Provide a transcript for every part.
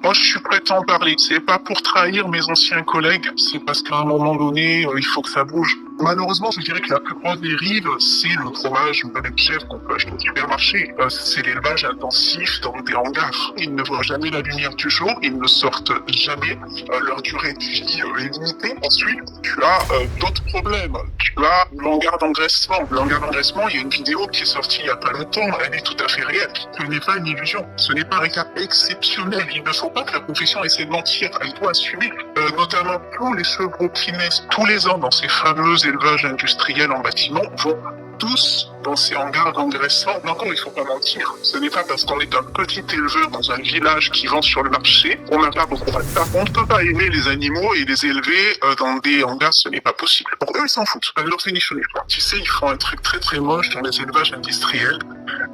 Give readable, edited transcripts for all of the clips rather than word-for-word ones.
Moi, je suis prêt à en parler. C'est pas pour trahir mes anciens collègues, c'est parce qu'à un moment donné, il faut que ça bouge. Malheureusement, je dirais que la plupart des rives, c'est le fromage ou le chèvre qu'on peut acheter au supermarché. C'est l'élevage intensif dans des hangars. Ils ne voient jamais la lumière du jour, ils ne sortent jamais. Leur durée de vie est limitée. Ensuite, tu as d'autres problèmes. Tu as l'hangar d'engraissement. L'hangar d'engraissement, il y a une vidéo qui est sortie il y a pas longtemps. Elle est tout à fait réelle. Ce n'est pas une illusion. Ce n'est pas un cas exceptionnel. Il ne faut pas que la profession essaie de mentir. Elle doit assumer. Notamment tous les chevreaux qui naissent tous les ans dans ces fameux élevages industriels en bâtiment vont tous dans ces hangars d'engraissement. Mais encore, il ne faut pas mentir. Ce n'est pas parce qu'on est un petit éleveur dans un village qui vend sur le marché qu'on n'a pas besoin de ça. On ne peut pas aimer les animaux et les élever dans des hangars, ce n'est pas possible. Pour eux, ils s'en foutent. Elle leur fait ni chaud ni froid. Tu sais, ils font un truc très très moche dans les élevages industriels.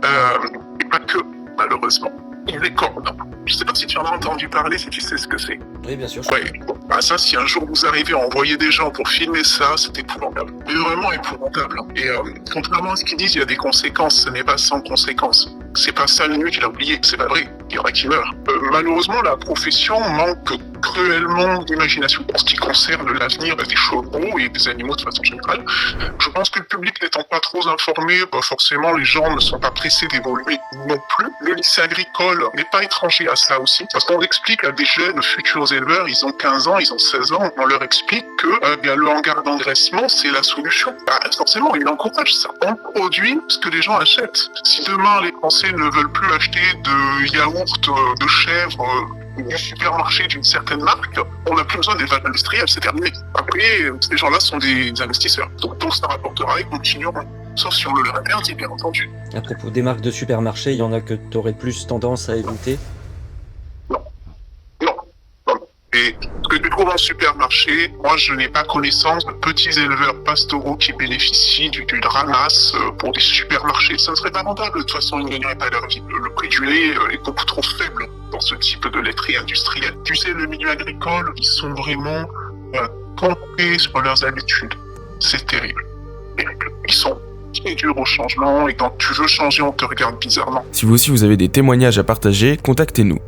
Et pas que, malheureusement. Les cornes. Je sais pas si tu en as entendu parler, si tu sais ce que c'est. Oui, bien sûr. Ouais. Bah ça, si un jour vous arrivez à envoyer des gens pour filmer ça, c'est épouvantable. Mais vraiment épouvantable. Et contrairement à ce qu'ils disent, il y a des conséquences. Ce n'est pas sans conséquences. C'est pas ça le mieux qu'il a oublié. C'est pas vrai. Il y en a qui meurent. Malheureusement, la profession manque cruellement d'imagination en ce qui concerne l'avenir des chevreaux et des animaux de façon générale. Je pense que le public n'étant pas trop informé, forcément les gens ne sont pas pressés d'évoluer non plus. Le lycée agricole n'est pas étranger à ça aussi, parce qu'on explique à des jeunes futurs éleveurs, ils ont 15 ans, ils ont 16 ans, on leur explique que bien, le hangar d'engraissement, c'est la solution. Forcément, ils encouragent ça. On produit ce que les gens achètent. Si demain les Français ne veulent plus acheter de yaourt, de chèvre, du supermarché d'une certaine marque, on n'a plus besoin d'élevage industriel, c'est terminé. Après, ces gens-là sont des investisseurs. Donc ça rapportera et continueront. Sauf si on le leur interdit, bien entendu. À propos des marques de supermarché, il y en a que tu aurais plus tendance à éviter? Non. Et ce que tu trouves en supermarché, moi je n'ai pas connaissance de petits éleveurs pastoraux qui bénéficient du ramasse pour des supermarchés. Ça ne serait pas rentable, de toute façon ils ne gagneraient pas leur vie. Le prix du lait est beaucoup trop faible dans ce type de laiterie industrielle. Tu sais, le milieu agricole, ils sont vraiment campés sur leurs habitudes. C'est terrible. Ils sont très durs au changement et quand tu veux changer, on te regarde bizarrement. Si vous aussi vous avez des témoignages à partager, contactez-nous.